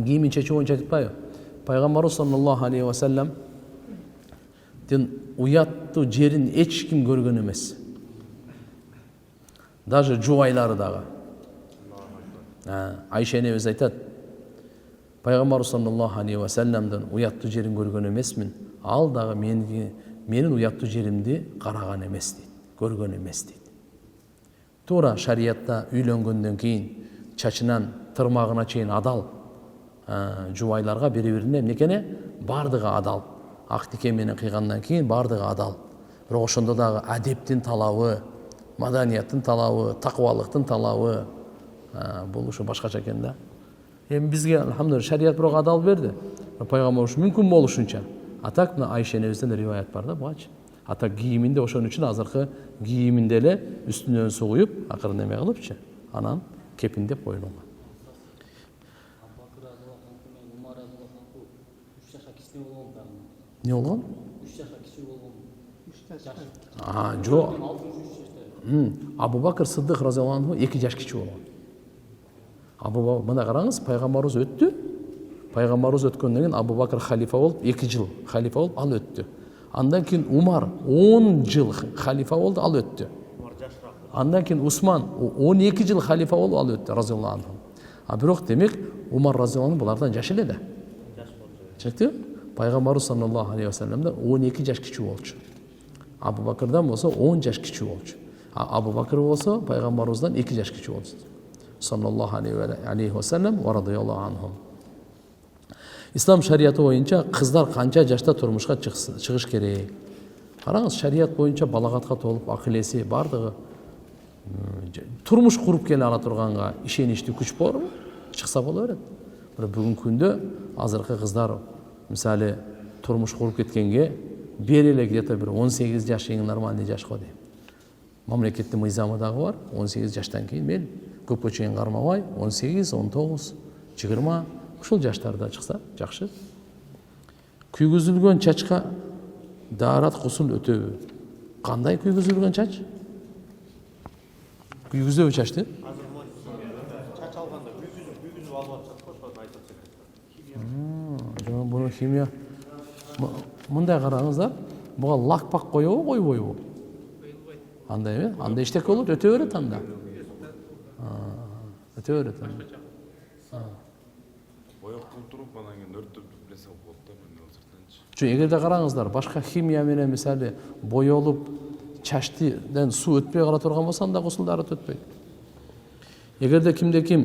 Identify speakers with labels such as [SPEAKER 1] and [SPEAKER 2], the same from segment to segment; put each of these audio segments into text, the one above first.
[SPEAKER 1] кийимин чечүү боюнча айтпайбы? Пайгамбарыбыз саллаллаху алейхи ва саллям уяттуу жерин эч ким көргөн эмес. Даже жубайлары дагы. Айша энебиз айтат, Пайгамбарыбыз саллаллаху алейхи ва саллямдын уяттуу жерин көргөн эмесмин. Ал дагы менин уяттуу жеримди караган эмес дейт, көргөн эмес дейт. Туура шариятта үйлөнгөндөн кийин чачынан тырмагына чейин адал жубайларга бири-бирине эмнекене бардыгы адал. Ак тике менен кыйгандан кийин бардыгы адал. Бирок ошондо дагы адептин талабы, маданияттын талабы, такыбалыктын талабы бул ушу башкача экен да. Эми бизге алхамдулилlah шарият бирок адал берди. Пайгамбар ушу мүмкүн болушунча. Атак мына Айша энебизден риваят бар да бугачы. Атак кийиминде ошон үчүн азыркы кийиминде эле үстүнөн суу куюп, акырын эме кылыпчы, анан кепиндеп коюлган. Не болгон?
[SPEAKER 2] 3 жашка кичи болгон.
[SPEAKER 1] 3 жаш. Жок. Абу Бакр Сыддык разияллаху анху 2 жаш кичи болгон. Абу Бакр, мына караңыз, пайгамбарыбыз өттү. Пайгамбарыбыз өткөндөн кийин Абу Бакр халифа болуп, 2 жыл халифа болуп, ал өттү. Андан кийин Умар 10 жыл халифа болду, ал өттү. Андан кийин Усман 12 жыл халифа болуп, ал өттү разияллаху анху. Бирок демек Умар разияллаху анху булардан жаш эле да. Чектиби? Пайгамбарыбыз саллаллаху алейхи ва саллямдан 12 жаш кичи болчу. Абу Бакырдан болсо 10 жаш кичи болчу. Абу Бакыр болсо пайгамбарыбыздан 2 жаш кичи болчу. Саллаллаху алейхи ва саллям ва радияллаху анхум. Ислам шариаты боюнча кыздар канча жашта турмушка чыгыш керек? Караңыз, шарият боюнча балагатка толуп акыл-эси бардыгы турмуш куруп келе ала турганга ишеничтүү күч борбу? Чыкса боло берет. Бирок бүгүнкү күндө азыркы кыздар мисалы турмуш куруп кеткенге бери эле где-то бир 18 жаш эң нормальный жаш го дейм. Мамлекеттин мыйзамы дагы бар. 18 жаштан кийин мейли көпкө чейин кармабай 18, 19, 20 ушул жаштарда чыкса жакшы. Күйгүзүлгөн чачка даарат кусул өтөбү? Кандай күйгүзүлгөн чач? Күйгүзөбү чачты?
[SPEAKER 3] Чач алганда күйгүзүп алып атышат го, ошону айтат экен.
[SPEAKER 1] Жок, буну химия. Мындай караңыздар, буга лак-пак коёбу, койбойбу? Андай эме? Анда иштек болот, өтө берет анда. Өтө берет анда.
[SPEAKER 4] Бояп културуп, анан кийин өрттөп нерсе болот да, мындай сыртынчы.
[SPEAKER 1] Чү эгерде караңыздар, башка химия менен мисалы боёлуп чачтыдан суу өтпөй кала турган болсо, анда гусулдары өтпөйт. Эгерде кимде ким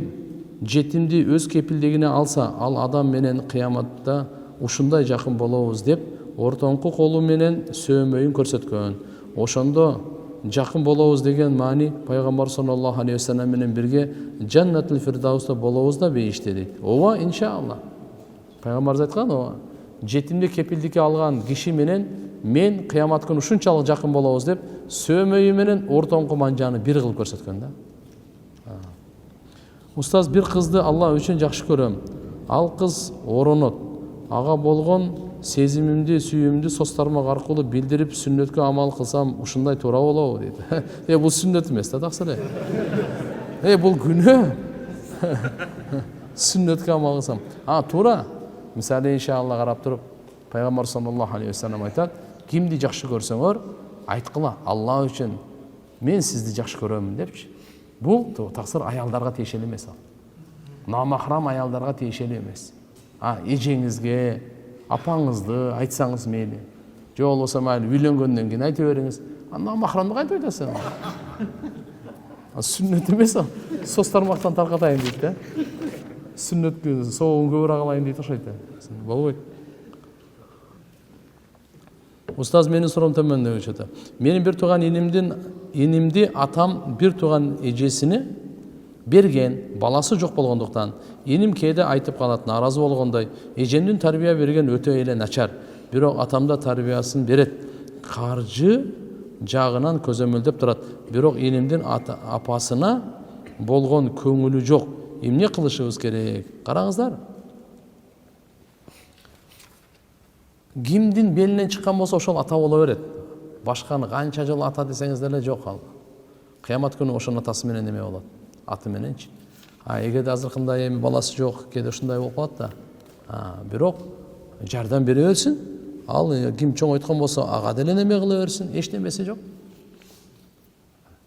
[SPEAKER 1] жетимди өз кепилдигине алса, ал адам менен кыяматта ушундай жакын болобуз деп ортоңку колу менен сөөмөйүн көрсөткөн. Ошондо жакын болобуз деген маани пайгамбар саллаллаху алейхи ва саллям менен бирге Жаннатул Фирдауста болобуз да бейиште дейт. Ооба, иншалла. Пайгамбарыбыз айткан, ооба. Жетимди кепилдикке алган киши менен мен кыямат күнү ушунчалык жакын болобуз деп сөөмөйү менен ортоңку манжаны бир кылып көрсөткөн да. Устаз, бир кызды Алла үчүн жакшы көрөм. Ал кыз оронот. Ага болгон сезимимди, сүйүүмдү соц тармак аркылуу билдирип, сүннөткө амал кылсам, ушундай туура болобу дейт. Бул сүннөт эмес да, таксыр. Бул күнөө. Сүннөткө амал кылсам. Туура. Мисалы иншалла карап туруп, пайгамбар саллаллаху алейхи ва саллям айтат, кимди жакшы көрсөңөр, айткыла, Алла үчүн мен сизди жакшы көрөмүн депчи. Бул таксыр аялдарга тиешелүү эмес ал. Намахрам аялдарга тиешелүү эмес. Эжеңизге, апаңызды айтсаңыз мейли. Же болбосо майли үйлөнгөндөн кийин айтып бериңиз. Намахрамды кантип айтасың? Сүннөт эмес ал. Соц тармактан таркатайын дейт да. Сүннөткө соогун көбүрөөк алайын дейт окшойт да. Болбойт. Устаз, менин суроом төмөндөгүчө. Менин бир тууган инимди атам бир тууган эжесине берген, баласы жок болгондуктан иним кээде айтып калат, нааразы болгондой, эжемдин тарбия берген өтө эле начар, бирок атамда тарбиясын берет. Каржы жагынан көзөмөлдөп турат, бирок инимдин апасына болгон көңүлү жок. Эмне кылышыбыз керек? Караңыздар. Кимдин белинен чыккан болсо ошол ата боло берет. Башканы канча жыл ата десеңиз деле жок ал. Кыямат күнү ошонун атасы менен эме болот? Аты мененчи. эгерде азыркындай эми баласы жок кээде ушундай болуп калат да. Бирок жардам бере берсин. Ал ким чоңойткон болсо ага деле неме кыла берсин, эч немеси жок.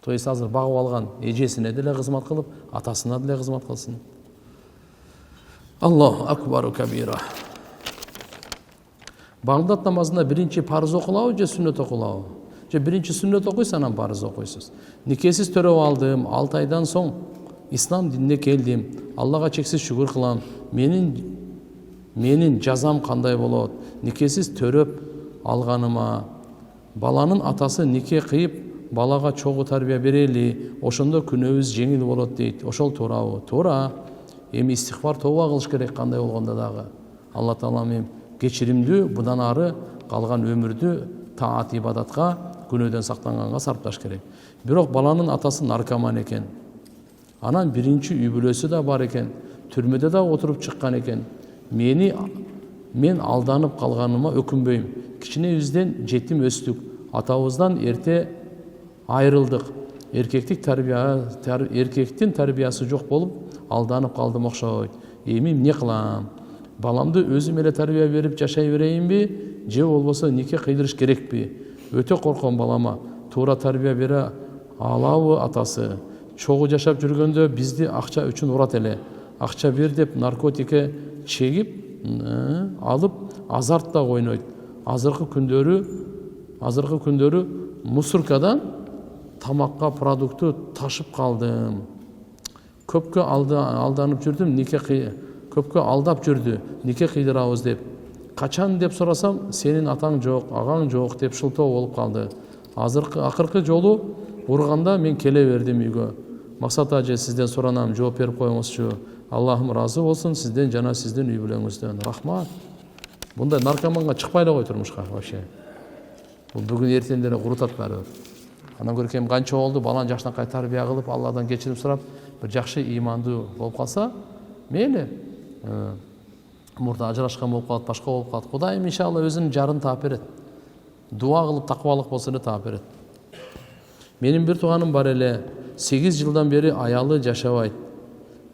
[SPEAKER 1] То есть азыр багып алган эжесине деле кызмат кылып, атасына деле кызмат кылсын. Аллаху акбару кабира. Багдад намазында биринчи парыз окулабы же сүннөт окулабы? Же биринчи сүннөт окуйсуз, анан парыз окуйсуз. Никесиз төрөп алдым, 6 айдан соң ислам динине келдим. Аллага чексиз шүгүр кылам. Менин жазам кандай болот? Никесиз төрөп алганыма. Баланын атасы нике кыйып, балага чогуу тарбия берели, ошондо күнөөбүз жеңил болот дейт. Ошол туурабы? Туура. Эми истигфар тооба кылыш керек кандай болгондо дагы. Алла таала мен кечиримдүү, будан ары калган өмүрдү таат ибадатка, күнөөдөн сактанганга сарпташ керек. Бирок баланын атасы наркоман экен. Анан биринчи үй бүлөсү да бар экен. Түрмөдө да отуруп чыккан экен. Мен алданып калганыма өкүнбөйм. Кичине үздөн жетим өстүк. Атабыздан эрте айрылдык. Эркектин тарбиясы жок болуп, алданып калдым окшойт. Эми эмне кылам? Баламды өзүм эле тарбия берип жашай берейинби, же болбосо нике кыйдырыш керекпи? Өтө корком балама. Туура тарбия бере алабы атасы? Чогуу жашап жүргөндө бизди акча үчүн урат эле. Акча бер деп наркотикке чегип, алып азарт да ойнойт. Азыркы күндөрү мусоркадан тамакка продукты ташып калдым. Көпкө алданып жүрдүм, көпкө алдап жүрдү, нике кыйдырабыз деп. Качан деп сурасам, сенин атаң жок, агаң жок деп шылтоо болуп калды. Акыркы жолу урганда мен келе бердим үйгө. Максат ажы, сизден суранам, жооп берип коюңузчу. Аллахым разы болсун сизден жана сиздин үй бүлөңүздөн. Рахмат. Bunday narkomanга чыкпай эле кой турмушка вообще. Бул бүгүн эртеңдери курутат баары. Анан көркем канча болду, баланы жашынакай тарбия кылып, Алладан кечирим сурап, бир жакшы имандуу болуп калса, мейли. Мурда ажырашкан болуп калат, башка болуп калат. Кудайым иншалла өзүнүн жарын таап берет. Дуа кылып такыбалык болсо эле таап берет. Менин бир тууганым бар эле, 8 жылдан бери аялы жашабайт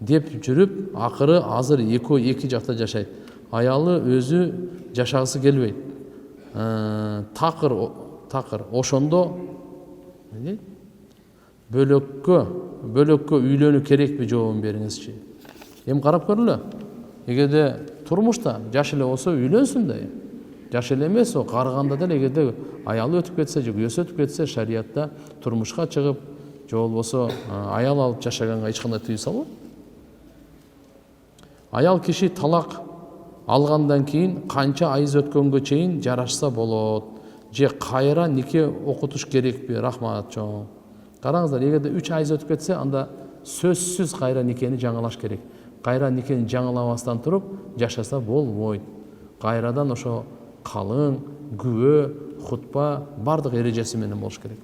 [SPEAKER 1] деп жүрүп, акыры азыр эки жакта жашайт. Аялы өзү жашагысы келбейт. Такыр ошондо бөлөккө үйлөнүү керекпи, жообун бериңизчи. Эми карап көрүлө. Эгерде турмушта жаш эле болсо үйлөнсүн да. Жаш эле эмес, о карыганда деле эгерде аялы өтүп кетсе, же күйөөсү өтүп кетсе, шариятта турмушка чыгып, же болбосо аял алып жашаганга эч кандай тыюу салбайт. Аял киши талак алгандан кийин канча айыз өткөнгө чейин жарашса болот, же кайра нике окутуш керекпи? Рахмат чоң. Караңыздар, эгерде 3 айыз өтүп кетсе, анда сөзсүз кайра никени жаңылаш керек. Кайра никени жаңыламастан туруп жашаса болбойт. Кайрадан ошо калың, күбө, хутба бардык эрежеси менен болуш керек.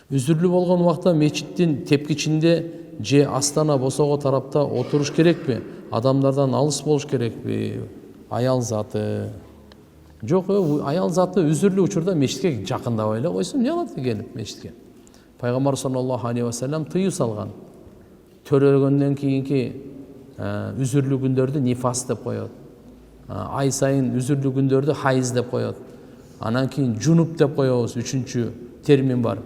[SPEAKER 1] Үзүрлүү болгон убакта мечиттин тепкичинде же астана босого тарапта отуруш керекпи? Адамдардан алыс болуш керекпи? Аял заты. Жок, аял заты үзүрлүү учурда мечитке жакындабай эле койсун, эмне кылат келип мечитке? Пайгамбар саллаллаху алейхи ва саллям тыюу салган. Төрөлгөндөн кийинки үзүрлүү күндөрдү нифас деп коет. Ай сайын үзүрлүү күндөрдү хайыз деп коет. Анан кийин жунуп деп коебуз, 3-чү термин бар.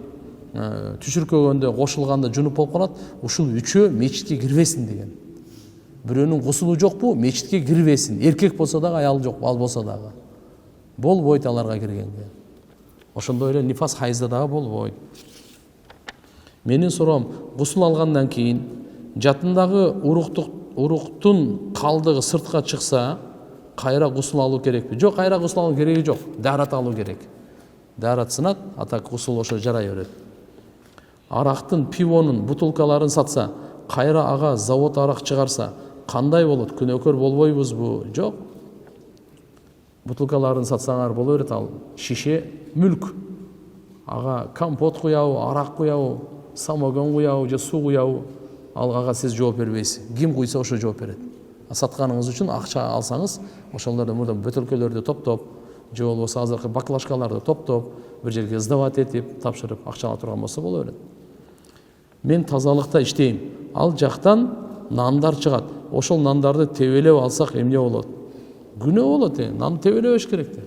[SPEAKER 1] Түшүркөгөндө кошулганда жунуп болуп калат. Ушул 3-өө мечитке кирбесин деген. Бирөөнүн гусулу жокпу, мечитке кирбесин. Эркек болсо дагы, аял жок болсо дагы. Болбойт аларга киргенге. Ошондой эле нифас хайызда дагы болбойт. Менин суроом, гусул алгандан кийин жатындагы уруктун калдыгы сыртка чыкса, кайра гусул алуу керекпи? Жок, кайра гусул алуу кереги жок. Даарат алуу керек. Даарат сынат, атак гусул ошо жарай берет. Арактын, пивонун бутылкаларын сатса, кайра ага завод арак чыгарса, кандай болот? Күнөөкөр болбойбузбу? Жок. Бутылкаларын сатсаңар боло берет, ал шише мүлк. Ага компот куябы, арак куябы, самогон куябы, же суу куябы, ал ага сиз жооп бербейсиз. Ким куйса ошо жооп берет. Сатканыңыз үчүн акча алсаңыз, ошолордон мурда бөтөлкөлөрдү топтоп, же болбосо азыркы баклажкаларды топтоп, бир жерге сдавать этип, тапшырып, акча ала турган болсо боло берет. Мен тазалыкта иштейм. Ал жактан нандар чыгат. Ошол нандарды тебелеп алсак эмне болот? Күнөө болот. Нанды тебелебеш керек да.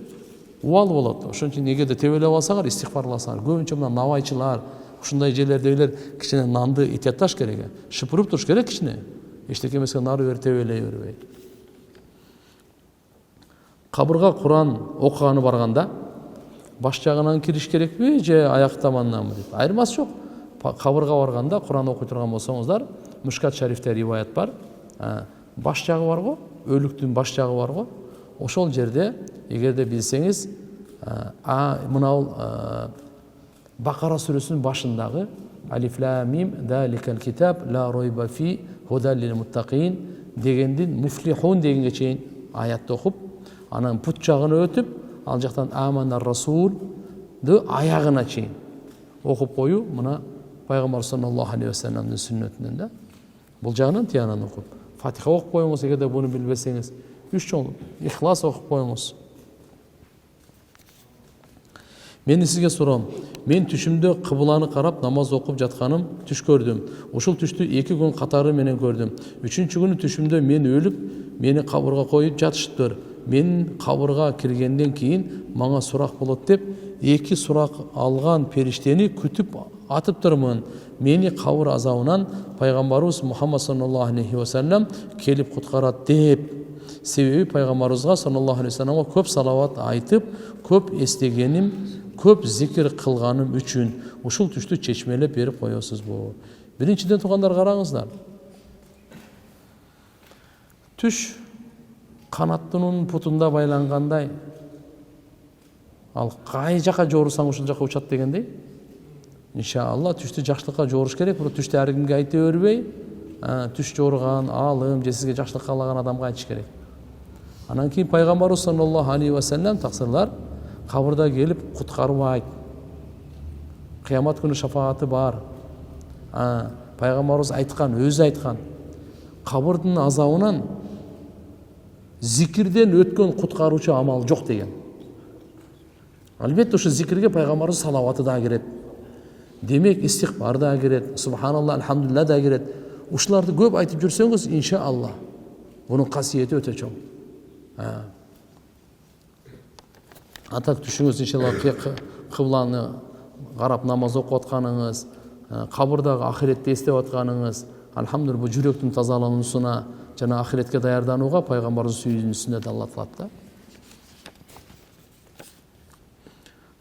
[SPEAKER 1] Убал болот. Ошон үчүн эгерде тебелеп алсаңар, истигфарласаңар. Көбүнчө мына навайчылар, ушундай жерлердегилер кичине нанды итетташ керек. Шыпырып туруш керек кичине. Эчтеке эмеске нары бери тебелей бербей. Кабырга Куран окуганы барганда баш жагынан кириш керекпи же аяк таманынанбы деп. Айырмасы жок. Кабырга барганда Куран окуй турган болсоңуздар, Мушкат шарифте риваят бар. Баш жагы бар го, өлүктүн баш жагы бар го. Ошол жерде эгерде билсеңиз, мына Бакара сүрөсүнүн башындагы Алиф лам мим заликал китаб ла ройба фи худал лил муттакин дегендин муфлихун дегенге чейин аятты окуп, анан пут жагына өтүп, ал жактан аманар расулду аягына чейин окуп коюу мына пайгамбар саллаллаху алейхи вассаламдын сүннөтүнөн да. Бул жагынан тиянан окуп, Фатиха окуп коюңуз, эгерде буну билбесеңиз, 3 жол Ихлас окуп коюңуз. Мен сизге сурам. Мен түшүмдө кыбланы карап намаз окуп жатканым түш көрдүм. Ушул түштү 2 күн катары менен көрдүм. 3-чү күнү түшүмдө мен өлүп, мени кабырга коюп жатышыптыр. Мен кабырга киргенден кийин мага сурак болот деп 2 сурак алган периштени күтүп атыптырмын. Мени кабыр азабынан пайгамбарыбыз Мухаммад саллаллаху алейхи вассалам келип куткарат деп. Себеби пайгамбарыбызга саллаллаху алейхи вассаламга көп салават айтып, көп эстегеним, көп зикир кылганым үчүн ушул түштү чечмелеп берип коесузбу? Биринчиден туугандар, караңыздар. Түш канаттынын путунда байлангандай. Ал кай жака жоорусаң ушул жака учат дегендей. Иншалла түштү жакшылыкка жооруш керек. Бирок түштү ар кимге айта бербей, түш жорган алым же сизге жакшылык каалаган адамга айтыш керек. Анан кийин пайгамбарыбыз саллаллаху алейхи вассалам таксырлар кабырда келип куткарбайт. Кыямат күнү шафааты бар. Пайгамбарыбыз айткан, өзү айткан. Кабырдын азабынан зикирден өткөн куткаруучу амал жок деген. Албетте ушу зикирге пайгамбарыбыз салаваты да кирет. Демек истигфар да кирет, субханалла, алхамдулилла да кирет. Ушуларды көп айтып жүрсөңүз, иншалла, бунун касиети өтө чоң. Атак түшүңүз, иншалла, кыбланы карап намаз окуп атканыңыз, кабырдагы ахиретти эстеп атканыңыз, алхамдулилла, бул жүрөктүн тазалануусуна жана ахиретке даярданууга пайгамбарыбыз сүйүүнүсүнө даллатылат да.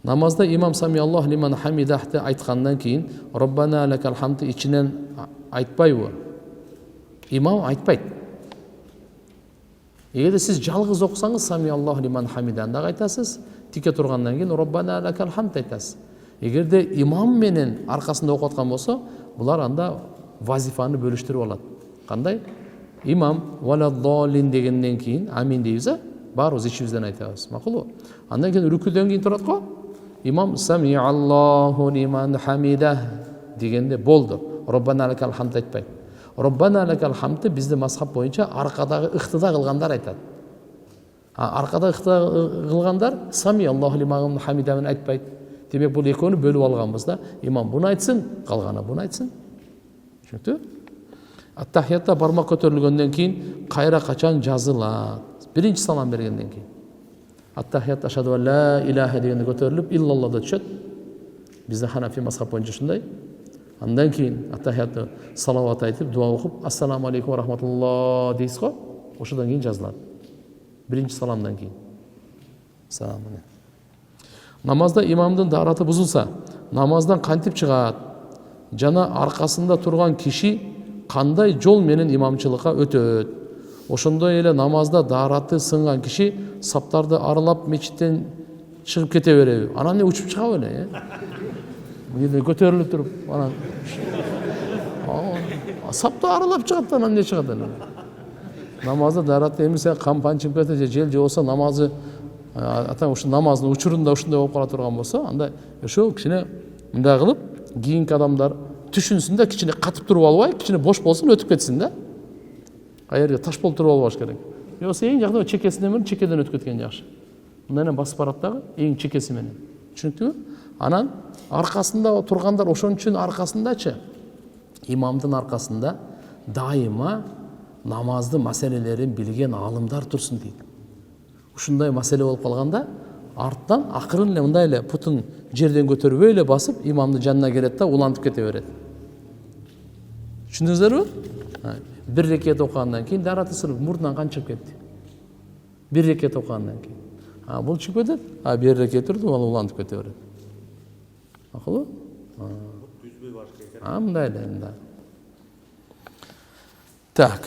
[SPEAKER 1] Намазда имам сами Аллаху лиман хамидахты айткандан кийин Роббана лакал хамд ичинен айтпайбы? Имам айтпайт. Эгерде сиз жалгыз окусаңыз сами Аллаху лиман хамидан да айтасыз, тике тургандан кийин Роббана лакал хамд айтасыз. Эгерде имам менен аркасында окуп аткан болсо, булар анда вазифаны бөлүштүрүп алат. Кандай? Имам валаддалин дегенден кийин амин дейбиз, баарыбыз ичибизден айтабыз. Макулбу? Андан кийин рүкүдөн кийин турат го. Имам сами Аллаху лиман хамида дегенде болду. Роббана лакал хамд айтпайт. Роббана лакал хамд бизде мазхаб боюнча аркадагы ыктыда кылгандар айтат. Аркада ыктыда кылгандар сами Аллаху лиман хамида менен айтпайт. Демек бул экөөнү бөлүп алганбыз да. Имам буну айтсын, калганы буну айтсын. Түшүнүктүбү? Аттахиятта бармак көтөрүлгөндөн кийин кайра качан жазылат? Биринчи салам бергенден кийин. Аттахият ашаду ла илаха дегенде көтөрүлүп, иллалла да түшөт. Бизде ханафи мазхаб боюнча ушундай. Андан кийин аттахиятты салават айтып, дуа окуп, ассаламу алейкум ва рахматуллах дейсиз го. Ошондон кийин жазылат. Биринчи саламдан кийин. Салам. Намазда имамдын даараты бузулса, намаздан кантип чыгат? Жана аркасында турган киши кандай жол менен имамчылыкка өтөт? Ошондой эле намазда даараты сынган киши саптарды аралап мечиттен чыгып кете береби? Анан не учуп чыга беле? Көтөрүлүп туруп, анан сапты аралап чыгат, анан не чыгат эле? Намазда даараты эмесе кампан чыгып кетсе же жел жауса намазы атаң ушу намаздын учурунда ушундай болуп кала турган болсо, анда ошо кичине мындай кылып, кийинки адамдар түшүнсүн да, кичине катып туруп албай, кичине бош болсун, өтүп кетсин да. Кайерге таш болуп туруп албаш керек. Жокса эң жакшы чекесинен менен чекеден өтүп кеткен жакшы. Мындай менен басып барат дагы эң чекеси менен. Түшүнүктүбү? Анан аркасында тургандар ошон үчүн аркасындачы. имамдын аркасында дайыма намазды маселелерин билген алымдар турсун дейт. Ушундай маселе болуп калганда арттан акырын эле мындай эле путун жерден көтөрбөй эле басып имамдын жанына келет да улантып кете берет. Түшүндүңүздөрбү? Бир рекет окугандан кийин дараты сүрүп мурдунан кан чыгып кетти. Бир рекет окугандан кийин. Бул чыгып кетет, бир рекет турду, ал улантып кете берет. Акылуу?
[SPEAKER 3] Түзбөй баш керек.
[SPEAKER 1] Мындай эле, мындай. Так.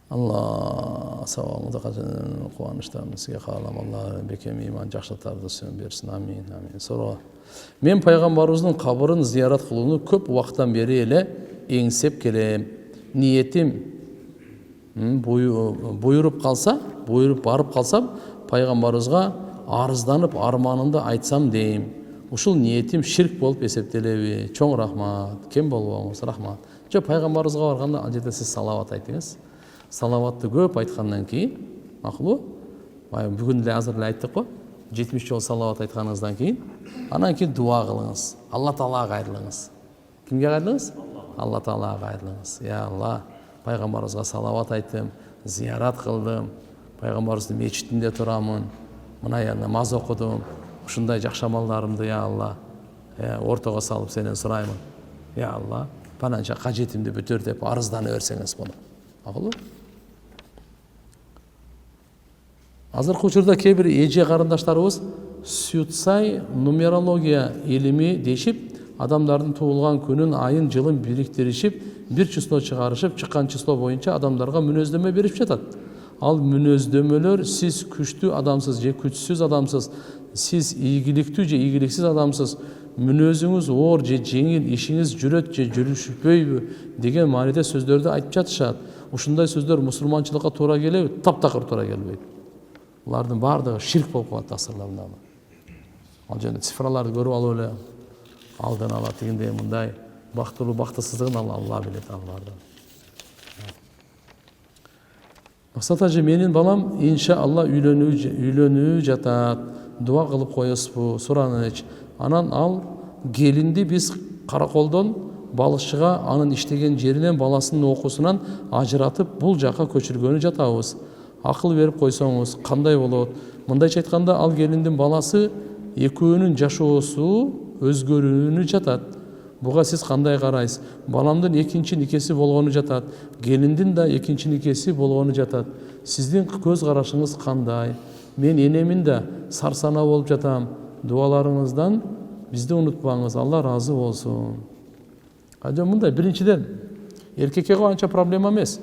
[SPEAKER 1] Алла сабагыңызды качан кубанычтамын сизге каалам. Алла бекем иман жакшылыктарды берсин. Амин, амин. Суроо. Мен пайгамбарыбыздын кабырын зиярат кылууну көп убакыттан бери эле эңсеп келем. Ниетим буйруп барып калсам, пайгамбарыбызга арызданып арманымды айтсам дейм. Ушул ниетим ширк болуп эсептелеби? Чоң рахмат. Кем болбоңуз, рахмат. Жо пайгамбарыбызга барганда ал жерде сиз салават айтыңыз. Салаватты көп айткандан кийин, макулбу? Бүгүн эле азыр эле айттык го. 70 жол салават айтканыңыздан кийин, анан кийин дуа кылыңыз. Алла Таалага кайрылыңыз. Кимге кайрылыңыз? Алла Таалага кайрылыңыз. Я Алла, пайгамбарыбызга салават айттым, зиярат кылдым, пайгамбарыбыздын мечитинде турамын, мына намаз окудум. Ушундай жакшы амалдарымды, я Алла, ортого салып сенен сураймын. Я Алла, пананча кажетимди бүтөр деп арыздана берсеңиз болот. Макулбу? Азыркы учурда кээ бир эже карындаштарыбыз сюцай нумерология илими дешип, адамдардын туулган күнүн, айын, жылын бириктиришип, бир число чыгарышып, чыккан число боюнча адамдарга мүнөздөмө берип жатат. Ал мүнөздөмөлөр сиз күчтүү адамсыз же күчсүз адамсыз, сиз ийгиликтүү же ийгиликсиз адамсыз, мүнөзүңүз оор же жеңил, ишиңиз жүрөт же жүрүшпөйбү деген мааниде сөздөрдү айтып жатышат. Ушундай сөздөр мусулманчылыкка туура келеби? Таптакыр туура келбейт. Булардын баардыгы ширк болуп калат тасырларында. Ал жерде цифраларды көрүп алып эле алдын ала тигиндей мындай бактылуу бактысыздыгын Алла билет аларды. Максат ажы, менин балам иншалла үйлөнүү жатат. Дуа кылып коесузбу? Сураныч. Анан ал келинди биз Караколдон балышчыга анын иштеген жеринен баласынын окуусунан ажыратып бул жака көчүргөнү жатабыз. Акыл берип койсоңуз кандай болот? Мындайча айтканда, ал келиндин баласы экөөнүн жашоосу өзгөрүүнү жатат. Буга сиз кандай карайсыз? Баламдын экинчи никеси болгону жатат. Келиндин да экинчи никеси болгону жатат. Сиздин көз карашыңыз кандай? Мен энемин да сарсана болуп жатам. Дуаларыңыздан бизди унутпаңыз. Алла разы болсун. Ажа мындай, биринчиден эркекке анча проблема эмес.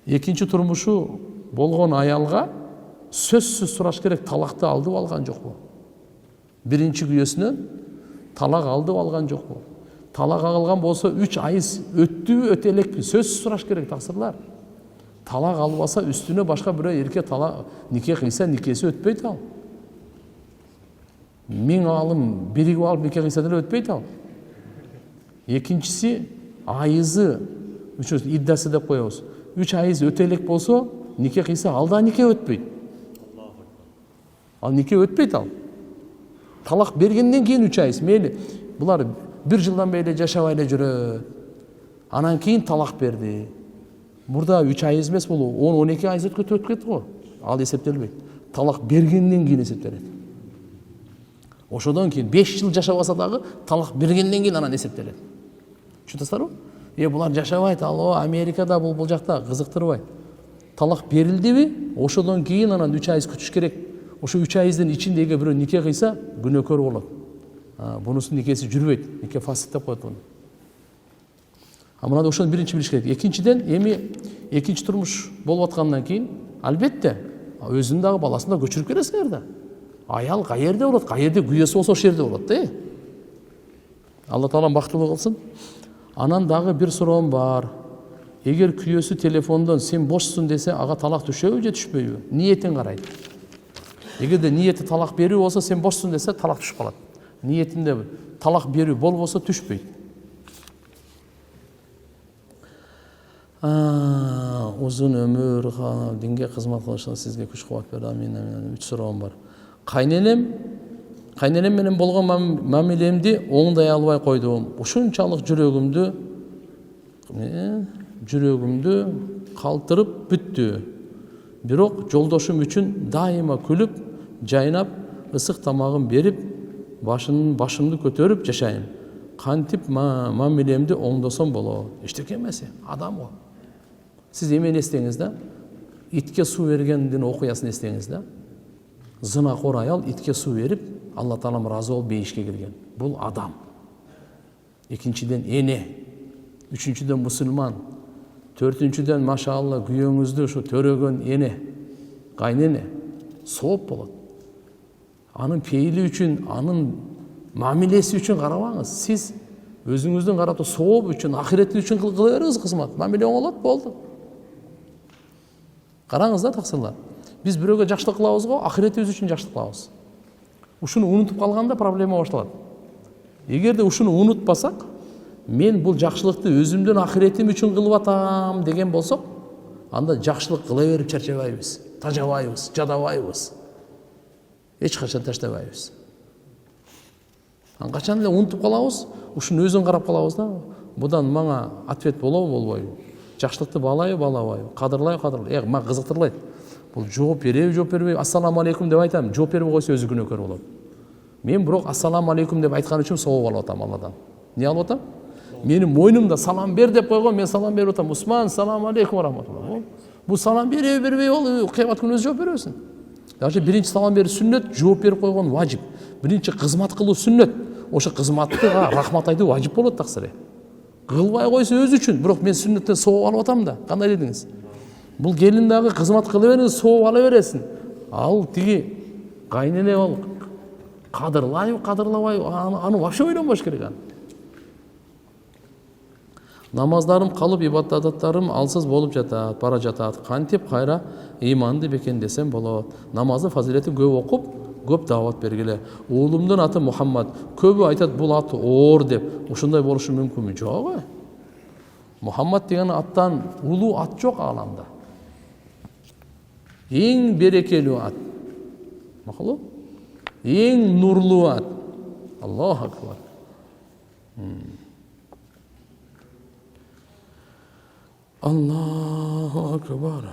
[SPEAKER 1] Экинчи турмушу болгон аялга сөзсүз сураш керек, талакты алдып алган жокпу? Биринчи күйөөсүнөн талак алдып алган жокпу? Талак алган болсо 3 айыз өттүбү, өтө элекпи? Сөзсүз сураш керек таксырлар. Талак албаса үстүнө башка бирөө эркек талак нике кыйса, никеси өтпөйт ал. 1000 алым биригип алып нике кыйса деле өтпөйт ал. Экинчиси айызы, иддасы деп коебуз. 3 айыз өтө элек болсо, нике кыйса, ал да нике өтпөйт. Ал нике өтпөйт ал. Талак бергенден кийин 3 айыз, мейли. Булар 1 жылдан бери жашабай эле жүрөт. Анан кийин талак берди. Мурда 3 айыз эмес, бул 10-12 айыз өтүп кетти го. Ал эсептелбейт. Талак бергенден кийин эсептелет. Ошодон кийин 5 жыл жашабаса дагы талак бергенден кийин анан эсептелет. Түшүнөсүзбү? Булар жашабайт, ал Америкада бул жакта кызыктырбайт. Талак берилдиби, ошодон кийин анан 3 айыз күтүш керек. Ошо 3 айыздын ичинде эгер бирөө нике кыйса, күнөөкөр болот. Бунусунун никеси жүрбөйт, нике фасид деп коет муну. Мына ошону биринчи билиш керек. Экинчиден, эми экинчи турмуш болуп аткандан кийин, албетте, өзүнүн дагы баласын да көчүрүп бересиңер да. Аял каерде болот, каерде күйөөсү болсо ошол жерде болот да. Алла Таала бактылуу кылсын. Анан дагы бир суроом бар. Эгер күйөөсү телефондон сен бошсун десе, ага талак түшөбү же түшпөйбү? Ниетин карайт. Эгерде ниети талак берүү болсо, сен бошсун десе, талак түшүп калат. Ниетинде талак берүү болбосо түшпөйт. Узун өмүр, динге кызмат кылышыңыз сизге күч кубат берди. Амин, амин. 3 суроом бар. Кайненем Кайненем менен болгон мамилемди оңдай албай койдум. Ушунчалык жүрөгүмдү калтырып бүттү. Бирок жолдошум үчүн дайыма күлүп, жайнап, ысык тамагын берип, башымды көтөрүп жашайм. Кантип мамилемди оңдосом болот? Эчтеке эмес, адам го. Сиз эмени эстеңиз да? Итке суу бергендин окуясын эстеңиз да? Зынакор аял итке суу берип, Алла Таалам разы болуп бейишке келген. Бул адам. Экинчиден эне, үчүнчүдөн мусулман, төртүнчүдөн машаалла күйөөңүздү ушу төрөгөн эне, кайнене сооп болот. Анын пейили үчүн, анын мамилеси үчүн карабаңыз. Сиз өзүңүздүн каратуу сооп үчүн, ахирети үчүн кыла бериңиз кызмат. Мамиле оңолот, болду. Караңыз да, таксырлар. Биз бирөөгө жакшылык кылабыз го, ахиретибиз үчүн жакшылык кылабыз. Ушуну унутуп калганда проблема башталат. Эгерде ушуну унутпасак, мен бул жакшылыкты өзүмдүн ахиретим үчүн кылып атам деген болсок, анда жакшылык кыла берип чарчабайбыз, тажабайбыз, жадабайбыз. Эч качан таштабайбыз. Качан эле унутуп калабыз, ушуну өзүн карап калабыз да. Будан мага ответ болобу, болбойбу? Жакшылыкты баалайбы, баалабайбы? Кадырлайбы, кадырлайбы? Мага кызыктырбайт. Бул жооп береби, жооп бербейби? Ассаламу алейкум деп айтам. Жооп бербей койсо өзү күнөөкөр болот. Мен бирок ассаламу алейкум деп айткан үчүн сооп алып атам Алладан. Эмне алып атам? Менин мойнумда салам бер деп койгон, мен салам берип атам. Усман, саламу алейкум рахматуллах. Бул салам береби, бербей ол кыямат күнү өзү жооп бересиң. Даже биринчи салам берүү сүннөт, жооп берип койгон важип. Биринчи кызмат кылуу сүннөт. Ошо кызматтыга рахмат айтуу важип болот таксыры. Кылбай койсо өзү үчүн, бирок мен сүннөттөн сооп алып атам да. Кандай дедиңиз? Бул келин дагы кызмат кыла бериңиз, сооп ала бересиң. Ал тиги кайнене бол кадырлайбы, кадырлабайбы, аны вообще ойлонбош керек аны. Намаздарым калып, ибадаттарым алсыз болуп жатат, бара жатат. Кантип кайра ыйманды бекемдесем болот? Намаздын фазилетин көп окуп, көп даават бергиле. Уулумдун аты Мухаммад. Көбү айтат бул аты оор деп. Ушундай болушу мүмкүнбү? Жок. Мухаммад деген аттан улуу ат жок ааламда. Эң берекелүү ат. Макулу? Эң нурлуу ат. Аллаху акбар. Аллаху акбар.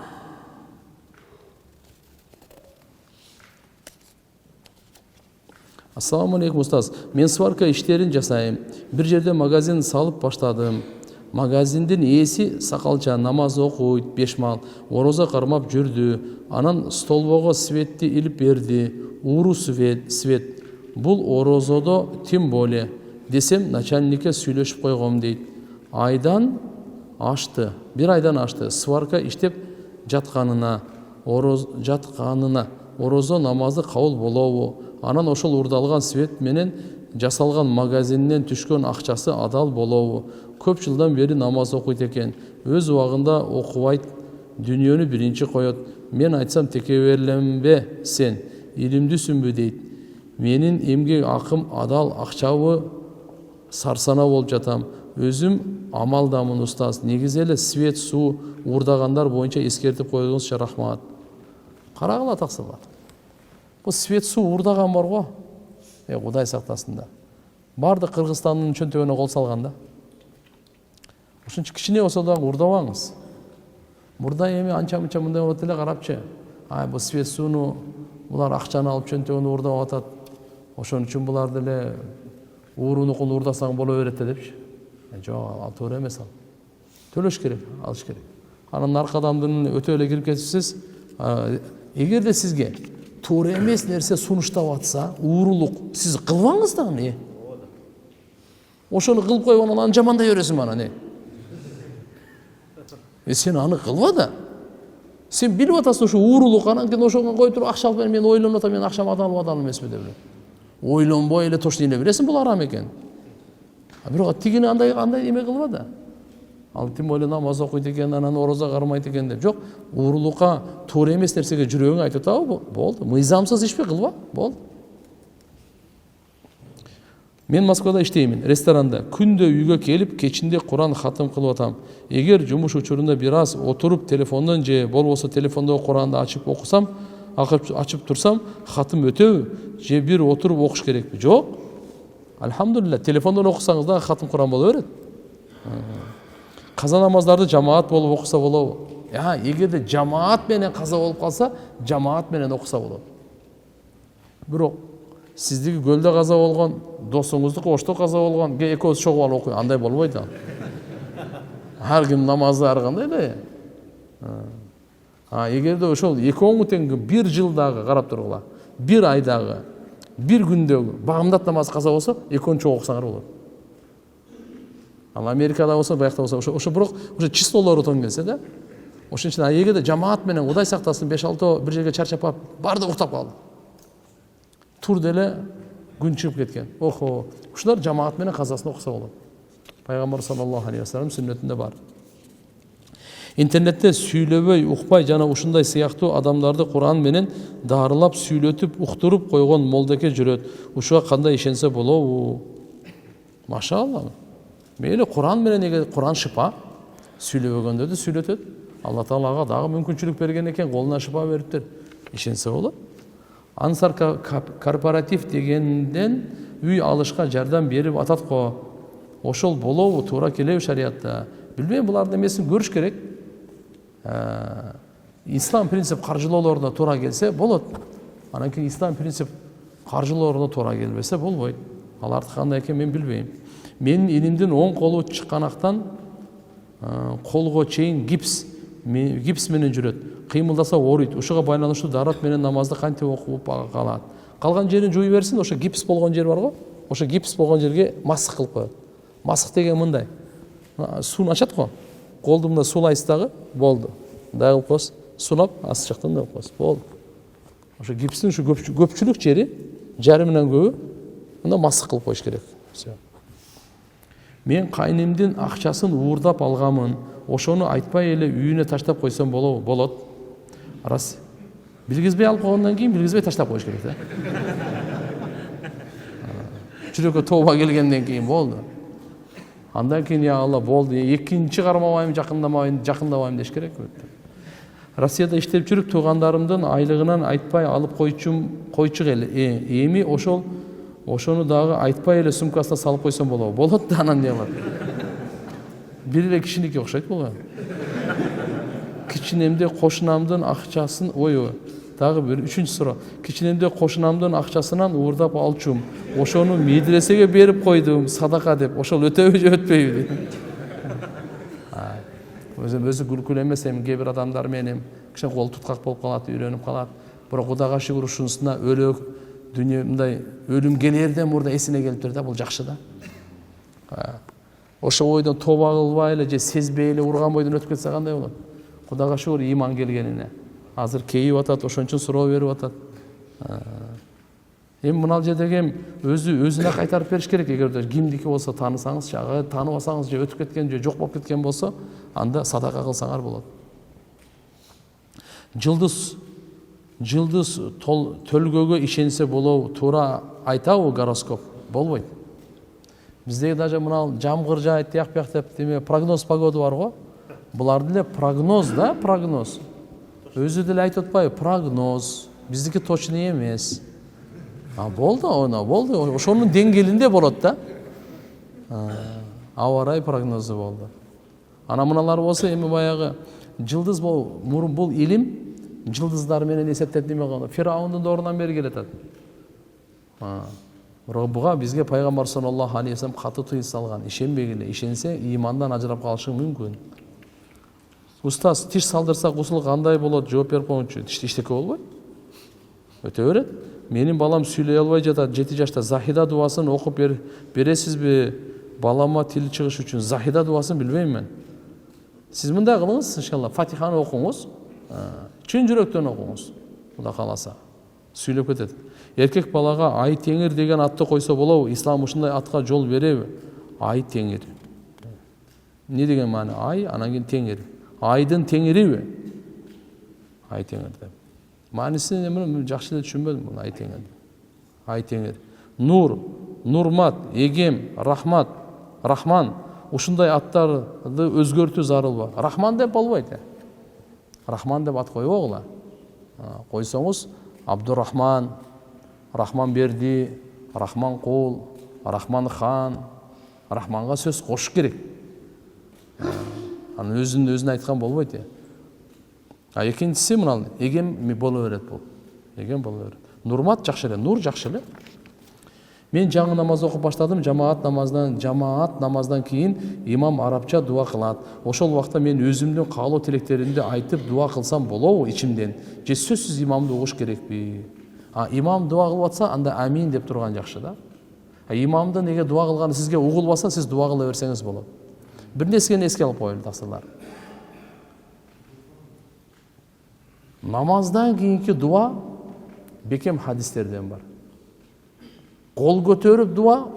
[SPEAKER 1] Ассаламу алейкум устаз. Мен сварка иштерин жасайм. Бир жерде магазин салып баштадым. Магазиндин ээси сакалча, намаз окуйт 5 мал, орозо кармап жүрдү. Анан столбого светти илип берди. Ууру свет. Бул орозодо тим боле десем, начальникке сүйлөшүп койгом дейт. Айдан ашты. Бир айдан ашты. Сварка иштеп жатканына, орозо намазы кабыл болобу? Анан ошол урдалган свет менен жасалган магазинден түшкөн акчасы адал болобу? Көп жылдан бери намаз окуйт экен. Өз убагында окубайт, дүйнөнү биринчи коет. Мен айтсам текеберленбе сен, илимдисүнбү дейт. Менин эмгек акым адал, акчабы сарсана болуп жатам. Өзүм амалдамын устаз. Негизи эле свет, суу урдагандар боюнча эскертип коюңузчу, рахмат. Карагыла таксырлар. Бул свет, суу урдаган бар го. Кудай сактасын да. Бардык Кыргызстандын чөнтөгүнө кол салган да. Ушунча кичине болсо дагы урдабаңыз. Мурда эми анча-мынча мындай болот эле, карапчы. Бул свет, сууну булар акчаны алып чөнтөгүнө урдап атат. Ошон үчүн булар деле уурунукун урдасаң боло берет депчи. Жок, ал туура эмес ал. Төлөш керек, алыш керек. Анан аркадамдын өтө эле кирип кетипсиз. Эгерде сизге туура эмес нерсе сунуштап атса, уурулук, сиз кылбаңыз да аны. Ошону кылып коюп анан жамандай бересиң анан. Сен аны кылба да. Сен билип атасың ушу уурулук, анан кийин ошого коюп туруп акча алып бер, мен ойлонуп атам, мен акчам адал эмеспи деп эле. Ойлонбой эле точно эле бересиң, бул арам экен. Бирок тигини андай эме кылба да. Ал тим более намаз окуйт экен, анан орозо кармайт экен деп. Жок, уурулукка туура эмес нерсеге жүрөгүң айтып атабы? Болду. Мыйзамсыз ишпи кылба? Болду. Мен Москвада иштеймин, ресторанда. Күндө үйгө келип, кечинде Куран хатым кылып атам. Эгер жумуш учурунда бир аз отуруп телефондон же болбосо телефондогу Куранды ачып окусам, ачып турсам хатым өтөбү же бир отуруп окуш керекпи? Жок. Альхамдулилля, телефондон окусаңыз да хатым Куран боло берет. Каза намаздарды жамаат болуп окуса болобу? Эгерде жамаат менен каза болуп калса, жамаат менен окуса болот. Бирок сиздики көлдө каза болгон, досуңуздуку ошто каза болгон, экөөбүз чогуп алып окуй, андай болбойт ал. Ар ким намазы ар кандай да. Эгерде ошол экөөңү тең бир жылдагы карап тургула, бир айдагы, бир күндөгү багымдат намаз каза болсо, экөөнү чогуу окусаңар болот. Ал Америкада болсо, биякта болсо, ошо бирок ошо числолору тең келсе да. Ошон үчүн эгерде жамаат менен Кудай сактасын 5-6 бир жерге чарчап калып, баардыгы уктап калды. Тур деле күн чыгып кеткен. Ушулар жамаат менен казасын окуса болот. Пайгамбар саллаллаху алейхи вассалам сүннетинде бар. Интернетте сүйлөбөй, укпай жана ушундай сыяктуу адамдарды Куран менен дарылап, сүйлөтүп, уктуруп койгон молдеке жүрөт. Ушуга кандай ишенсе болобу? Машалла. Мейли Куран менен, эгер Куран шыпа, сүйлөбөгөндөрдү сүйлөтөт. Алла Таала ага дагы мүмкүнчүлүк берген экен, колуна шыпа бериптир. Ишенсе болот. Ансар корпоратив дегенден үй алышка жардам берип атат го. Ошол болобу, туура келеби шариятта? Билбейм, булардын эмесин көрүш керек. Ислам принцип каржылоолоруна туура келсе болот. Анан кийин ислам принцип каржылоолоруна туура келбесе болбойт. Аларды кандай экен мен билбейм. Менин инимдин оң колу чыкканактан колго чейин гипс менен жүрөт. Кыймылдаса ооруйт. Ошого байланыштуу дарат менен намазды кантип окуп калат. Калган жерин жууй берсин, ошо гипс болгон жер бар го. Ошо гипс болгон жерге масык кылып коет. Масык деген мындай. Сууну ачат го. Колду мындай суулайсыз дагы, болду. Мындай кылып коесуз, сулап, ас жактан да коесуз. Болду. Ошо гипстин ушу көпчүлүк жери, жарымынан көбү мындай масык кылып коюш керек. Мен кайнымдын акчасын уурдап алганмын. Ошону айтпай эле үйүнө таштап койсом болобу? Болот. Рас. Билгизбей алып койгондон кийин билгизбей таштап коюш керек да. Жүрөккө тооба келгенден кийин болду. Андан кийин я Алла болду. Экинчи кармабайм, жакындабайм деш керек. Россияда иштеп жүрүп туугандарымдын айлыгынан айтпай алып койчу эле. Эми ошону дагы айтпай эле сумкасына салып койсом болобу? Болот да, анан эмне кылат? Бир эле кишиники окшойт бул. Кичинемде кошунамдын акчасын, дагы бир үчүнчү суроо. Кичинемде кошунамдын акчасынан уурдап алчумун. Ошону медресеге берип койдум, садака деп. Ошол өтөбү же өтпөйбү? Өзү күлкүлүү эмес, эми кээ бир адамдар менен кичине кол туткак болуп калат, үйрөнүп калат. Бирок Кудайга шүгүр ушунусуна өлөк дүнүйө мындай өлүм келерден мурда эсине келиптир да, бул жакшы да. Ошо бойдон тоба кылбай эле же сезбей эле урган бойдон өтүп кетсе кандай болот? Кудайга шүгүр ыйман келгенине. Азыр кейип атат, ошон үчүн суроо берип атат. Эми мына жердеги өзүнө кайтарып бериш керек. Эгерде кимдики болсо таанысаңыз, тааныбасаңыз же өтүп кеткен же жок болуп кеткен болсо, анда садака кылсаңар болот. Жылдыз төлгөгө ишенсе болобу? Туура айтабы гороскоп? Болбойт. Биздеги даже мына жамгыр жаайт, тияк бияк деп деме прогноз погода бар го. Булар деле прогноз да, прогноз. Өзү деле айтып атпайбы? Прогноз. Биздики точный эмес. Болду, болду. Ошонун деңгээлинде болот да. Аба ырайы прогнозу болду. Анан мыналар болсо эми баягы жылдыз бул илим жылдыздар менен эсептеп неме кылган. Фираундун доорунан бери келатат. Бирок буга бизге пайгамбар саллаллаху алейхи вассалам катуу тыйым салган. Ишенбегиле, ишенсе имандан ажырап калышың мүмкүн. Устаз, тиш салдырсак усул кандай болот? Жооп берип коюңчу. Тиштеке болбойт. Өтө берет. Менин балам сүйлөй албай жатат, 7 жашта. Захида дуасын окуп бересизби? Балама тил чыгыш үчүн Захида дуасын билбейм мен. Сиз мындай кылыңыз, иншалла, Фатиханы окуңуз. Чын жүрөктөн окуңуз. Кудай кааласа. Сүйлөп кетет. Эркек балага Ай теңир деген атты койсо болобу? Ислам ушундай атка жол береби? Ай теңир. Не деген маана? Ай, анан кийин теңир. Айдын теңириби? Ай теңир деп. Маанисин мен жакшы эле түшүнбөдүм муну. Ай теңир. Ай теңир. Нур, Нурмат, Эгем, Рахмат, Рахман. Ушундай аттарды өзгөртүү зарыл бар. Рахман деп болбойт. Рахман деп ат койбогула. Койсоңуз Абдурахман, Рахман берди, Рахман кул, Рахман хан, Рахманга сөз кошуш керек. Анын өзүн айткан болбойт. Экинчиси мына эгем боло берет бул. Эгем боло берет. Нурмат жакшы эле, нур жакшы эле. Мен жаңы намаз окуп баштадым. Жамаат намаздан кийин имам арабча дуа кылат. Ошол убакта мен өзүмдүн каалоо тилектеримди айтып дуа кылсам болобу ичимден? Же сөзсүз имамды угуш керекпи? Имам дуа кылып атса, анда амин деп турган жакшы да. Имамдын эге дуа кылганы сизге угулбаса, сиз дуа кыла берсеңиз болот. Бир нерсени эске алып коелу тақсырлар. Намаздан кийинки дуа бекем хадистерден бар. Кол көтөрүп дуа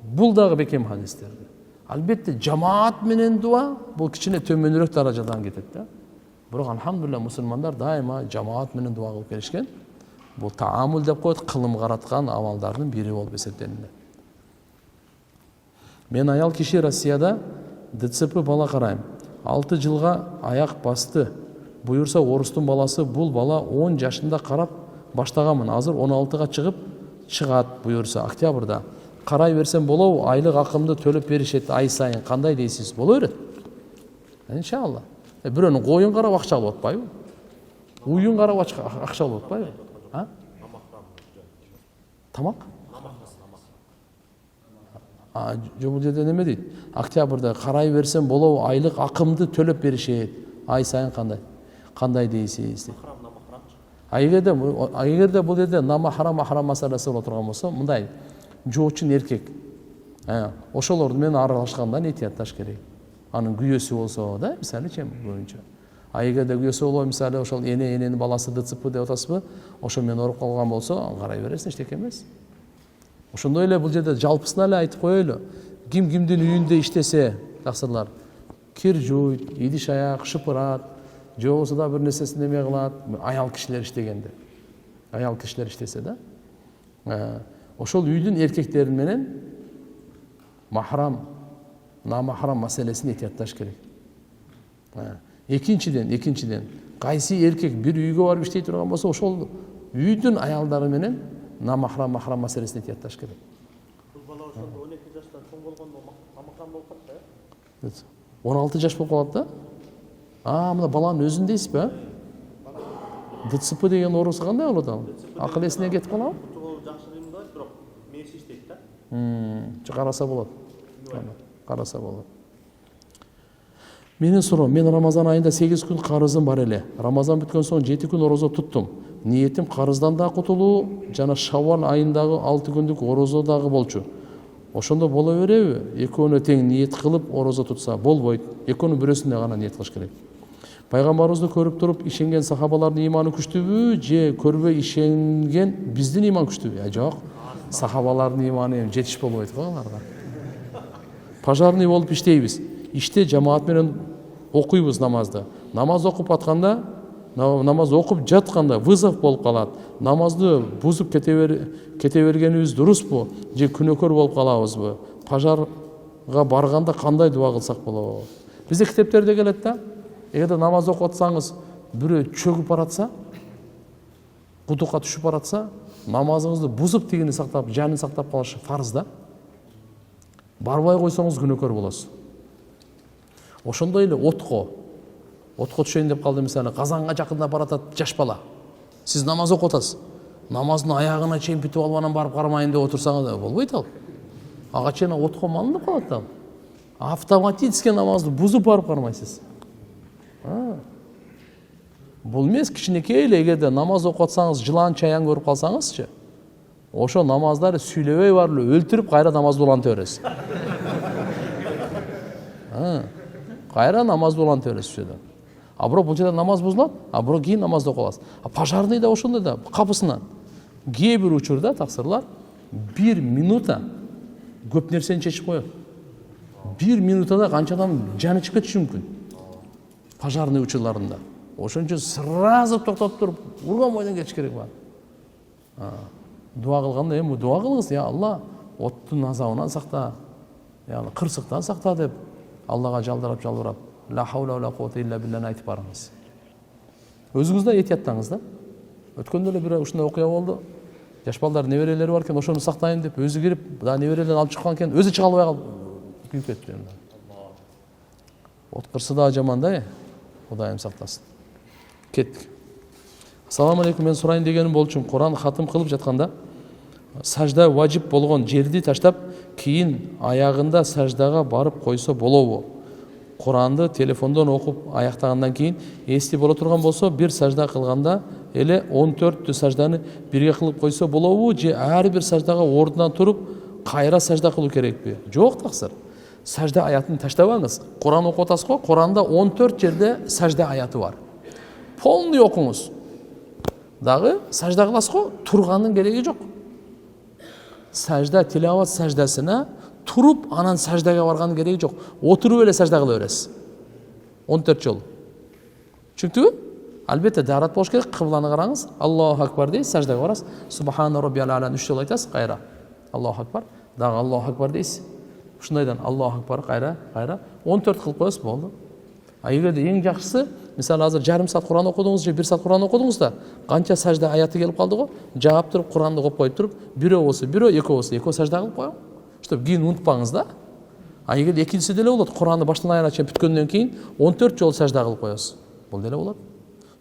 [SPEAKER 1] бул дагы бекем хадистерде. Албетте жамаат менен дуа бул кичине төмөнүрөөк даражадан кетет да. Бирок алхамдулилла мусулмандар дайыма жамаат менен дуа кылып келишкен. Бул таамул деп коет, кылым караткан амалдардын бири болуп эсептелинет. Мен аял киши Россияда ДЦП бала карайм. 6 жылга аяк басты. Буюрса орустун баласы бул бала 10 жашында карап баштаганмын. Азыр 16га чыгат буюрса октябрда. Карай берсем болобу? Айлык акымды төлөп беришет ай сайын. Кандай дейсиз? Боло берет. Иншалла. Бирөөнүн коюн карап акча алып атпайбы? Уюн карап акча алып атпайбы? Тамак? Жо бул жерде неме дейт? Октябрда карай берсем болобу? Айлык акымды төлөп беришет ай сайын кандай дейсиз? Эгерде бул жерде намахрам маселеси боло турган болсо, мындай жоочун эркек ошолорду менен аралашканда этиятташ керек. Анын күйөөсү болсо да, мисалы чем боюнча. Эгерде күйөөсү болбой, мисалы ошол эненин баласы ДЦП деп атасызбы, ошо менен ооруп калган болсо, карай бересиң, эчтеке эмес. Ошондой эле бул жерде жалпысына эле айтып коелу. Ким кимдин үйүндө иштесе, тақсырлар, кир жуйт, идиш аяк шыпырат, же болбосо да бир нерсесин эме кылат, аял кишилер иштегенде. Аял кишилер иштесе да. Ошол үйдүн эркектери менен махрам, намахрам маселесин этиятташ керек. Экинчиден, кайсы эркек бир үйгө барып иштей турган болсо, ошол үйдүн аялдары менен намахрам маселесин этиятташ керек.
[SPEAKER 3] Бул бала ошондо 12 жаштан чоң болгондо намахрам болуп калат да.
[SPEAKER 1] 16 жаш болуп калат да? Мына баланын өзүн дейсизби? ДЦП деген оорусу кандай болот ал? Акыл эсине кетип калабы?
[SPEAKER 3] Жакшы кыймылдайт, бирок мээси иштейт да.
[SPEAKER 1] Караса болот. Караса болот. Менин суроом, мен Рамазан айында 8 күн карызым бар эле. Рамазан бүткөн соң 7 күн орозо туттум. Ниетим карыздан да кутулуу жана Шаввал айындагы 6 күндүк орозо дагы болчу. Ошондо боло береби? Экөөнө тең ниет кылып орозо тутса болбойт. Экөөнүн бирөөсүнө гана ниет кылыш керек. Пайгамбарыбызды көрүп туруп ишенген сахабалардын иманы күчтүүбү же көрбөй ишенген биздин иман күчтүүбү? Жок. Сахабалардын иманы жетиш болбойт го аларга. Пожарный болуп иштейбиз. Иште жамаат менен окуйбуз намазды. Намаз окуп атканда, намаз окуп жатканда вызов болуп калат. Намазды бузуп кете бергенибиз дурусбу? Же күнөкөр болуп калабызбы? Пожарга барганда кандай дуа кылсак болот? Бизде китептерде келет да. Эгерде намаз окуп атсаңыз, бирөө чөгүп баратса, кудукка түшүп баратса, намазыңызды бузуп тигини сактап, жанын сактап калыш фарз да. Барбай койсоңуз күнөкөр болосуз. Ошондой эле отко түшөйүн деп калды, мисалы, казанга жакындап баратат жаш бала. Сиз намаз окуп атасыз. Намаздын аягына чейин бүтүп алып анан барып кармайын деп отурсаңыз болбойт ал. Ага чейин отко малынып калат ал. Автоматически намазды бузуп барып кармайсыз. Бул эмес, кичинекей эле эгерде намаз окуп атсаңыз, жылан чаян көрүп калсаңызчы, ошо намаздарды сүйлөбөй барып өлтүрүп кайра намазды уланта бересиз. Кайра намазды уланта бересиз ошодо. Бирок бул жерде намаз бузулат, бирок кийин намазды окуп аласыз. Пожарный да ошондой да, капысынан. Кээ бир учурда тақсырлар 1 минута көп нерсени чечип коет. 1 минутада канча адам жаны чыгып кетиши мүмкүн. Пожарный учурларында. Ошон үчүн сразу токтоп туруп, урган бойдон кетиш керек бар. Дуа кылганда эми дуа кылыңыз, я Алла, оттун азабынан сакта, яны кырсыктан сакта деп Аллага жалбырап, ла хаула ва ла куввата илля билланы айтып барыңыз. Өзүңүз да этияттаңыз да. Өткөндө эле бир ушундай окуя болду. Жаш балдар неберелери бар экен, ошону сактайын деп өзү кирип, дагы неберелерин алып чыккан экен, өзү чыга албай калып күйүп кетти. Откырсы да жаман да, Кудайым сактасын. Кеттик. Ассаламу алейкум, мен сурайын дегеним болчу. Куран хатым кылып жатканда сажда важип болгон жерди таштап, кийин аягында саждага барып койсо болобу? Куранды телефондон окуп аяктагандан кийин эсти боло турган болсо, бир сажда кылганда эле 14 сажданы бирге кылып койсо болобу, же ар бир саждага ордунан туруп кайра сажда кылуу керекпи? Жок таксыр. Сажда аятын таштабаңыз. Куран окуп атасыз го, Куранда 14 жерде сажда аяты бар. Полный окуңуз. Дагы сажда кыласыз го, турганын кереги жок. Сажда, тилават саждасына туруп, анан саждага барганын кереги жок. Отуруп эле сажда кыла бересиз. 14 жолу. Түшүндүңүзбү? Албетте дарат болуш керек, кыбланы караңыз. Аллаху акбар дейсиз, саждага барасыз. Субхана роббиял а'ла 3 жолу айтасыз, кайра. Аллаху акбар. Дагы Аллаху акбар дейсиз. Ушундайдан Аллаху акбар, кайра 14 кылып коесуз, болду. А эгерде эң жакшысы, мисалы азыр жарым саат Куран окудуңуз же 1 саат Куран окудуңуз да, канча сажда аяты келип калды го, жаап туруп Куранды окуп коюп туруп, бирөө болсо бирөө, экөө сажда кылып коюң. Чтоб кийин унутпаңыз да. А эгерде экинчиси деле болот, Куранды баштан аягына чейин бүткөндөн кийин 14 жолу сажда кылып коесуз. Бул деле болот.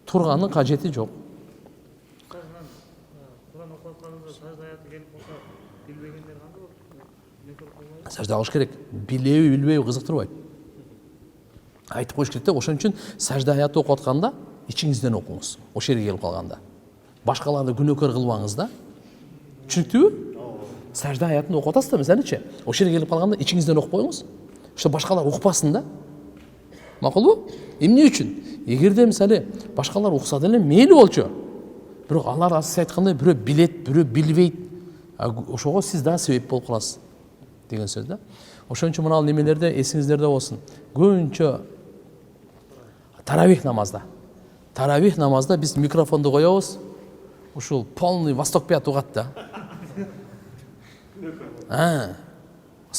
[SPEAKER 1] Турганын кажети жок.
[SPEAKER 3] Куран окуп атканыңызда сажда аяты келип калса, билбегендер кандай болот?
[SPEAKER 1] Сажда кылыш керек. Билеби, билбеби кызыктырбайт. Айтып коюш керек да, ошон үчүн сажда аяты окуп атканда ичиңизден окуңуз. Ошол жерге келип калганда. Башкаларды күнөөкөр кылбаңыз да. Түшүндүңбү? Сажда аятын окуп атасыз да, мисалычы, ошол жерге келип калганда ичиңизден окуп коюңуз. Ошо башкалар укпасын да. Макулбу? Эмне үчүн? Эгерде мисалы башкалар укса деле мейли болчу. Бирок алар сиз айткандай бирөө билет, бирөө билбейт. Ошого сиз да себеп болуп каласыз деген сөз да. Ошон үчүн мына немелерде эсиңиздерде болсун. Көбүнчө таравих намазда биз микрофонду коебуз. Ушул полный восток пят угат да.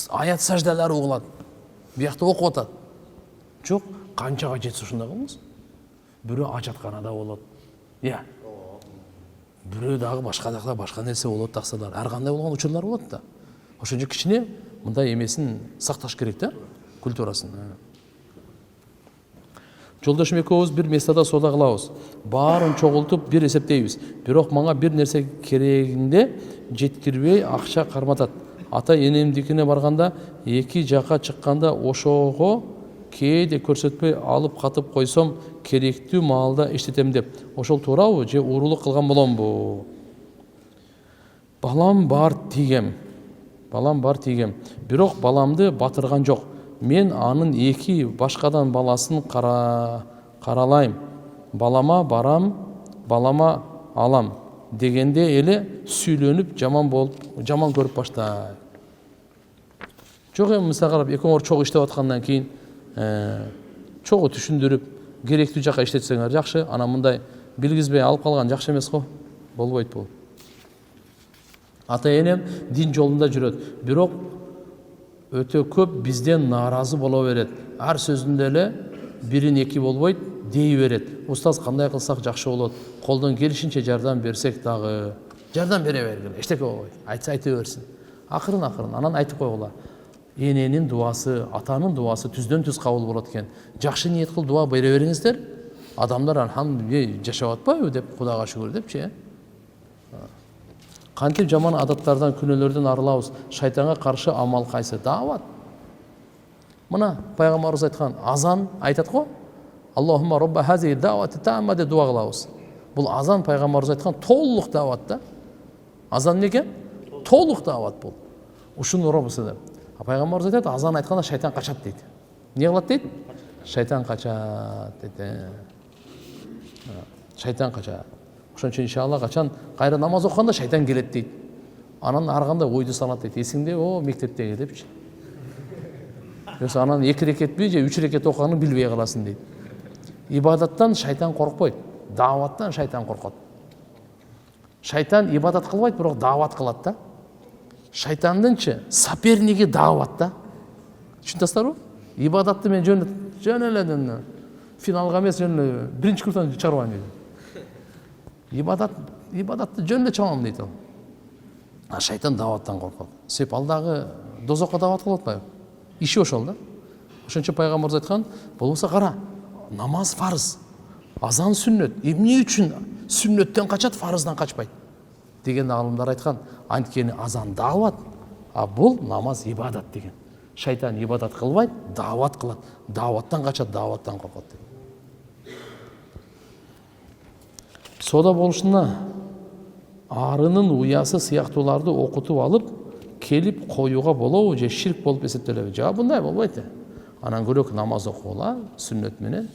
[SPEAKER 1] Аят саждалары угулат. Биякта окуп атат. Жок, канчага жетсе ушундай кылыңыз. Бирөө ажатканада болот. Бирөө дагы башка жакта башка нерсе болот таксалар. Ар кандай болгон учурлар болот да. Ошон үчүн кичине мындай эмесин сакташ керек да, культурасын. Жолдошум экөөбүз бир местада соода кылабыз. Баарын чогултуп бир эсептейбиз. Бирок мага бир нерсе керегинде жеткирбей акча карматат. Ата энемдикине барганда эки жака чыкканда ошого кээде көрсөтпөй алып катып койсом керектүү маалда иштетем деп. Ошол туурабы же уурулук кылган боломбу? Балам бар тигем. Бирок баламды батырган жок. Мен анын эки башкадан баласын каралайм. Балама барам, балама алам дегенде эле сүйлөнүп жаман көрүп баштайм. Жок эми мисалга карап экөөңөр чогуу иштеп аткандан кийин чогуу түшүндүрүп керектүү жака иштетсеңер жакшы. Анан мындай билгизбей алып калган жакшы эмес го. Болбойт бул. Ата энем дин жолунда жүрөт. Бирок өтө көп бизден нааразы боло берет. Ар сөзүндө эле бирин эки болбойт, дей берет. Устаз кандай кылсак жакшы болот? Колдон келишинче жардам берсек дагы. Жардам бере бергиле. Эчтеке болбойт. Айтса айта берсин. Акырын анан айтып койгула. Эненин дуасы, атанын дуасы түздөн түз кабыл болот экен. Жакшы ниет кылып дуа бере бериңиздер. Адамдар алхамдулилlah жашап атпайбы деп, Кудайга шүгүр депчи. Кантип жаман адаттардан, күнөөлөрдөн арылабыз? Шайтанга каршы амал кайсы? Даават. Мына пайгамбарыбыз айткан азан айтат го. Аллахумма робба хази даавати тамма деп дуа кылабыз. Бул азан пайгамбарыбыз айткан толук даават да. Азан неге? Толук даават бул. Ушуну робысы деп. Пайгамбарыбыз айтат, азан айтканда шайтан качат дейт. Эмне кылат дейт? Шайтан качат дейт. Шайтан качат. Ошон үчүн иншалла качан кайра намаз окуганда шайтан келет дейт. Анан ар кандай ойду салат дейт. Эсиңде, мектептеги депчи. Жоксо анан 2 рекетпи же 3 рекет окуганын билбей каласың дейт. Ибадаттан шайтан коркпойт. Дааваттан шайтан коркот. Шайтан ибадат кылбайт, бирок даават кылат да. Шайтандынчы соперниги даават да. Түшүнөсүңөрбү? Ибадатты мен жөн эле финалга эмес, жөн биринчи курстан чыгарбайм дейт. ибадатты жөнүндө чабам дейт ал. Шайтан даваттан коркот. Себеп ал дагы дозокко дават кылып атпайбы? Иши ошол да. Ошончо пайгамбарыбыз айткан, болбосо кара, намаз фарыз, азан сүннөт. Эмне үчүн сүннөттөн качат, фарыздан качпайт? Деген алымдар айткан, анткени азан дават, а бул намаз ибадат деген. Шайтан ибадат кылбайт, дават кылат. Даваттан качат, даваттан коркот. Сода болушуна арынын уясы сыяктууларды окутуп алып, келип коюуга болобу же ширк болуп эсептелеби? Жа мындай болбойт. Анан көрөк намаз окугула, сүннөт менен.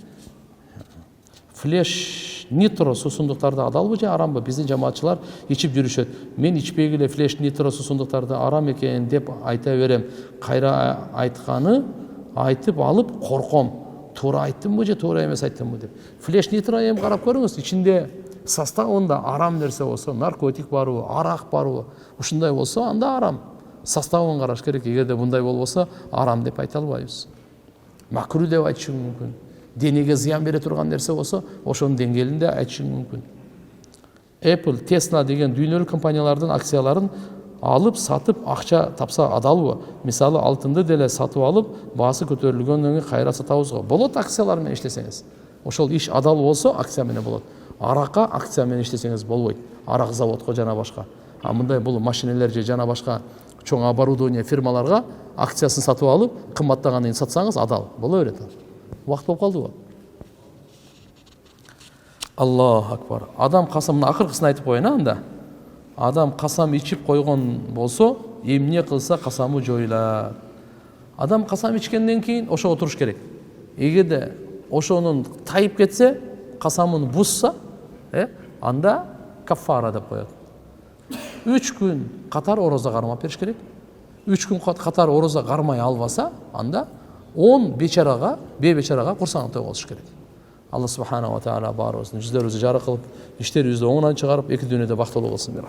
[SPEAKER 1] Флеш нитро суусундуктарды адалбы же арамбы? Биздин жамаатчылар ичип жүрүшөт. Мен ичпей эле флеш нитро суусундуктарды арам экен деп айта берем. Кайра айтканы айтып алып корком. Туура айттымбы же туура эмес айттымбы деп. Флеш нитро эми карап көрүңүз, ичинде составында арам нерсе болсо, наркотик барбы, арак барбы, ушундай болсо анда арам. Составын караш керек. Эгерде мындай болбосо арам деп айта албайбыз. Макру деп айтышы мүмкүн. Денеге зыян бере турган нерсе болсо, ошонун деңгээлинде айтышы мүмкүн. Apple, Tesla деген дүйнөлүк компаниялардын акцияларын алып, сатып, акча тапса адалбы? Мисалы, алтынды деле сатып алып, баасы көтөрүлгөндөн кийин кайра сатабыз го. Болот акциялар менен иштесеңиз. Ошол иш адал болсо, акция менен болот. Аракка акция менен иштесеңиз болбойт. Арак заводко жана башка. А мындай бул машинелер же жана башка чоң оборудование фирмаларга акциясын сатып алып, кымбаттагандан кийин сатсаңыз адал боло берет. Убакыт болуп калдыбы? Аллаху акбар. Адам касамын акыркысын айтып коеюн анда. Адам касам ичип койгон болсо, эмне кылса касамы жоюлат. Адам касам ичкенден кийин ошого туруш керек. Эгерде ошонун тайып кетсе, касамын бузса, анда каффара деп коет. 3 күн катар ороза кармап бериш керек. 3 күн катар ороза кармай албаса, анда 10 бечарага курсаң той болуш керек. Алла субханаху ва таала баарыбыздын жүздөрүбүздү жарык кылып, иштерибизди оңунан чыгарып, эки дүйнөдө бактылуу кылсын.